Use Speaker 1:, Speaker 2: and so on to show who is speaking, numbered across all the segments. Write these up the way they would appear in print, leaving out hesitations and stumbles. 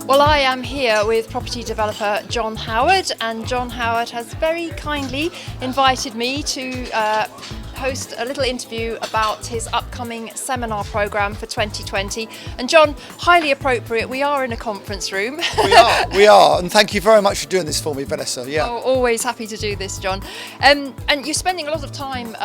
Speaker 1: Well, I am here with property developer John Howard, and John Howard has very kindly invited me to host a little interview about his upcoming seminar programme for 2020. And John, highly appropriate, we are in a conference room.
Speaker 2: We are, and thank you very much for doing this for me, Vanessa. Yeah.
Speaker 1: Oh, always happy to do this, John. And you're spending a lot of time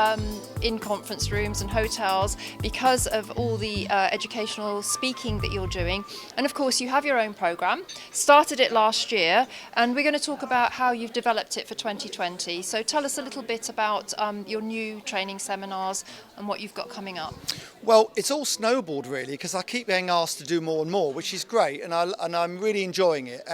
Speaker 1: in conference rooms and hotels because of all the educational speaking that you're doing. And of course, you have your own programme, started it last year, and we're going to talk about how you've developed it for 2020. So tell us a little bit about your new training seminars and what you've got coming up.
Speaker 2: Well, it's all snowballed really because I keep getting asked to do more and more, which is great, and I'm really enjoying it.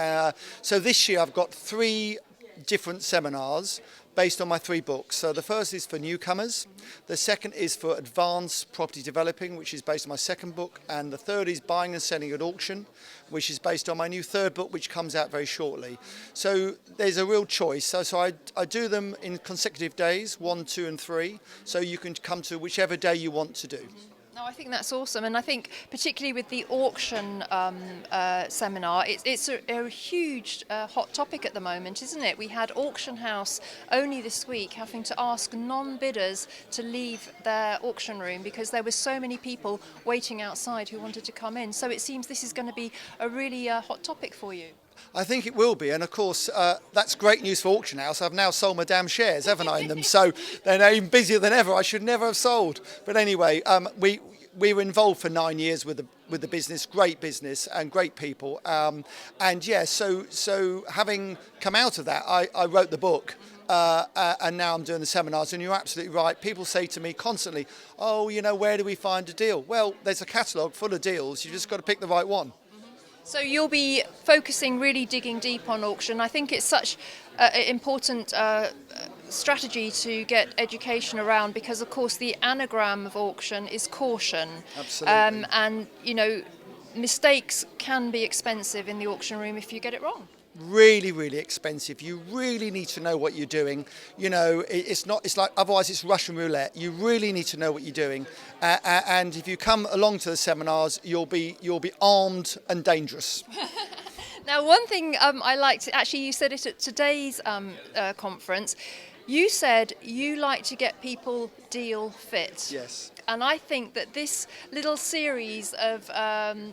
Speaker 2: So this year I've got 3 different seminars based on my 3 books. So the first is for newcomers, the second is for advanced property developing, which is based on my second book, and the third is buying and selling at auction, which is based on my new third book, which comes out very shortly. So there's a real choice. So I do them in consecutive days, 1, 2 and 3, so you can come to whichever day you want to do.
Speaker 1: No, I think that's awesome, and I think particularly with the auction seminar, it's a huge hot topic at the moment, isn't it? We had Auction House only this week having to ask non-bidders to leave their auction room because there were so many people waiting outside who wanted to come in. So it seems this is going to be a really hot topic for you.
Speaker 2: I think it will be, and of course that's great news for Auction House. I've now sold my damn shares, haven't I, in them? So they're now even busier than ever. I should never have sold. But anyway, we were involved for 9 years with the business, great business and great people. And yeah, so having come out of that, I wrote the book. And now I'm doing the seminars, and you're absolutely right. People say to me constantly, oh, where do we find a deal? Well, there's a catalogue full of deals. You just got to pick the right one.
Speaker 1: So you'll be focusing, really digging deep on auction. I think it's such an important strategy to get education around because, of course, the anagram of auction is caution.
Speaker 2: Absolutely.
Speaker 1: And, mistakes can be expensive in the auction room if you get it wrong.
Speaker 2: Really, really expensive. You really need to know what you're doing. It's like otherwise it's Russian roulette. You really need to know what you're doing. And if you come along to the seminars, you'll be armed and dangerous.
Speaker 1: Now, one thing I liked, actually, you said it at today's conference. You said you like to get people deal fit.
Speaker 2: Yes.
Speaker 1: And I think that this little series of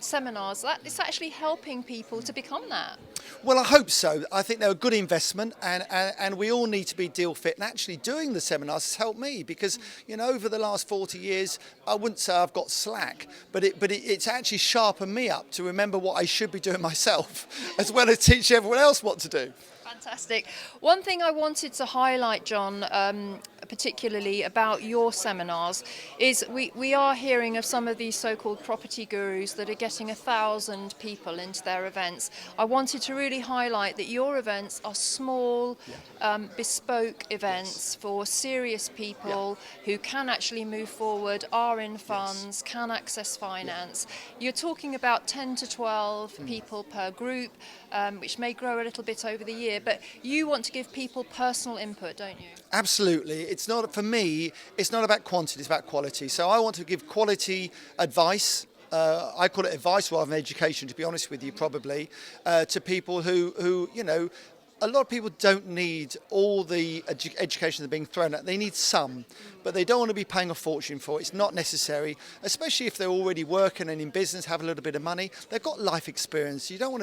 Speaker 1: seminars, it's actually helping people to become that.
Speaker 2: Well, I hope so. I think they're a good investment, and we all need to be deal fit. And actually doing the seminars has helped me because, over the last 40 years, I wouldn't say I've got slack, but it's actually sharpened me up to remember what I should be doing myself, as well as teach everyone else what to do.
Speaker 1: Fantastic. One thing I wanted to highlight, John, particularly about your seminars, is we are hearing of some of these so-called property gurus that are getting 1,000 people into their events. I wanted to really highlight that your events are small, bespoke events for serious people who can actually move forward, are in funds, can access finance. You're talking about 10 to 12 people per group, which may grow a little bit over the year, but you want to give people personal input, don't you?
Speaker 2: Absolutely. For me, it's not about quantity, it's about quality. So I want to give quality advice. I call it advice rather than education, to be honest with you, probably, to people who a lot of people don't need all the education that's being thrown at. They need some, but they don't want to be paying a fortune for it. It's not necessary, especially if they're already working and in business, have a little bit of money. They've got life experience. You don't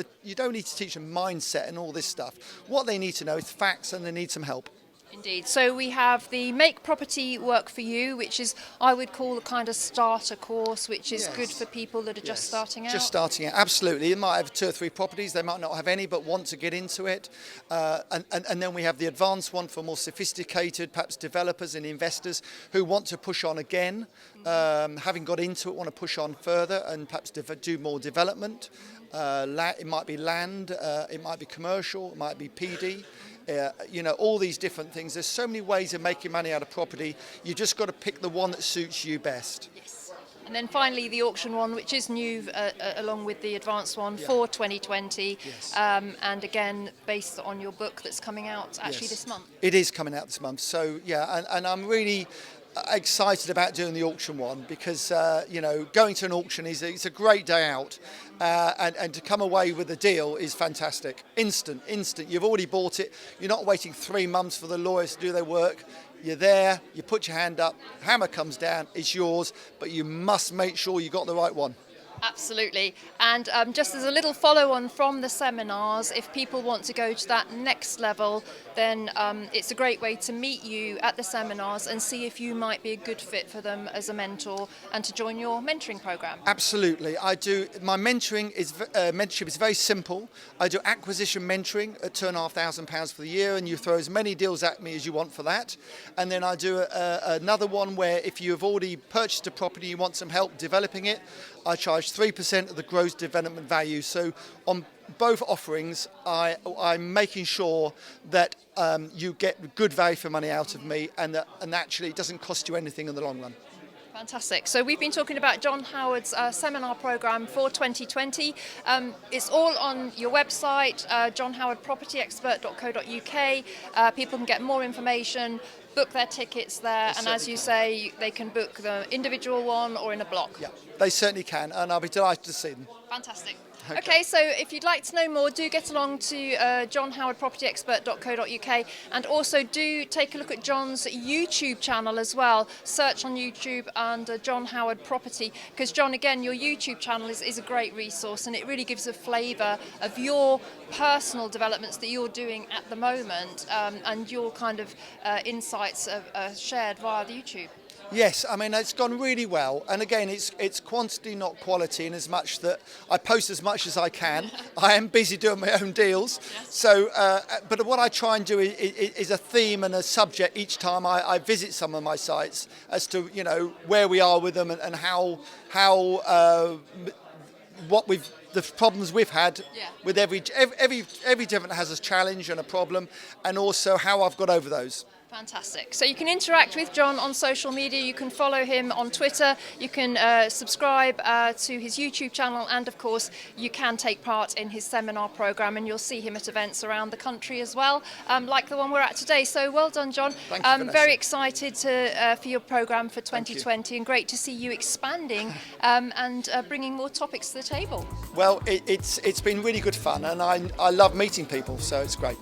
Speaker 2: need to teach them mindset and all this stuff. What they need to know is facts, and they need some help.
Speaker 1: Indeed. So we have the Make Property Work For You, which is, I would call, a kind of starter course, which is good for people that are just starting out.
Speaker 2: Just starting out, absolutely. They might have 2 or 3 properties, they might not have any, but want to get into it. And then we have the advanced one for more sophisticated, perhaps developers and investors who want to push on again, having got into it, want to push on further and perhaps do more development. It might be land, it might be commercial, it might be PD. All these different things. There's so many ways of making money out of property. You just got to pick the one that suits you best.
Speaker 1: Yes. And then finally the auction one, which is new along with the advanced one for 2020.
Speaker 2: Yes.
Speaker 1: And again, based on your book that's coming out actually this month.
Speaker 2: It is coming out this month. So, and I'm really excited about doing the auction one because going to an auction it's a great day out, and to come away with a deal is fantastic. Instant. You've already bought it. You're not waiting 3 months for the lawyers to do their work. You're there. You put your hand up. Hammer comes down. It's yours, but you must make sure you got the right one.
Speaker 1: Absolutely. And just as a little follow-on from the seminars, if people want to go to that next level, then it's a great way to meet you at the seminars and see if you might be a good fit for them as a mentor and to join your mentoring program.
Speaker 2: Absolutely. I do. My mentorship is very simple. I do acquisition mentoring at £2,500 for the year, and you throw as many deals at me as you want for that. And then I do another one where if you have already purchased a property, you want some help developing it, I charge 3% of the gross development value. So on both offerings, I'm making sure that you get good value for money out of me, and actually it doesn't cost you anything in the long run.
Speaker 1: Fantastic. So we've been talking about John Howard's seminar program for 2020. It's all on your website, johnhowardpropertyexpert.co.uk. People can get more information, book their tickets there, and as you say, they can book the individual one or in a block.
Speaker 2: Yeah, they certainly can, and I'll be delighted to see them.
Speaker 1: Fantastic. Okay, so if you'd like to know more, do get along to johnhowardpropertyexpert.co.uk, and also do take a look at John's YouTube channel as well. Search on YouTube under John Howard Property, because John, again, your YouTube channel is a great resource, and it really gives a flavour of your personal developments that you're doing at the moment, and your kind of insights are shared via the YouTube.
Speaker 2: Yes, I mean, it's gone really well. And again, it's quantity, not quality, in as much that I post as much as I can. I am busy doing my own deals. Yes. So, but what I try and do is a theme and a subject each time I visit some of my sites, as to, where we are with them, and how the problems we've had. Yeah. With every different has a challenge and a problem, and also how I've got over those.
Speaker 1: Fantastic. So you can interact with John on social media. You can follow him on Twitter. You can subscribe to his YouTube channel, and of course you can take part in his seminar program, and you'll see him at events around the country as well, like the one we're at today. So well done, John.
Speaker 2: Thank you, Vanessa.
Speaker 1: Very excited for your program for 2020, and great to see you expanding and bringing more topics to the table.
Speaker 2: Well, it's been really good fun, and I love meeting people, so it's great.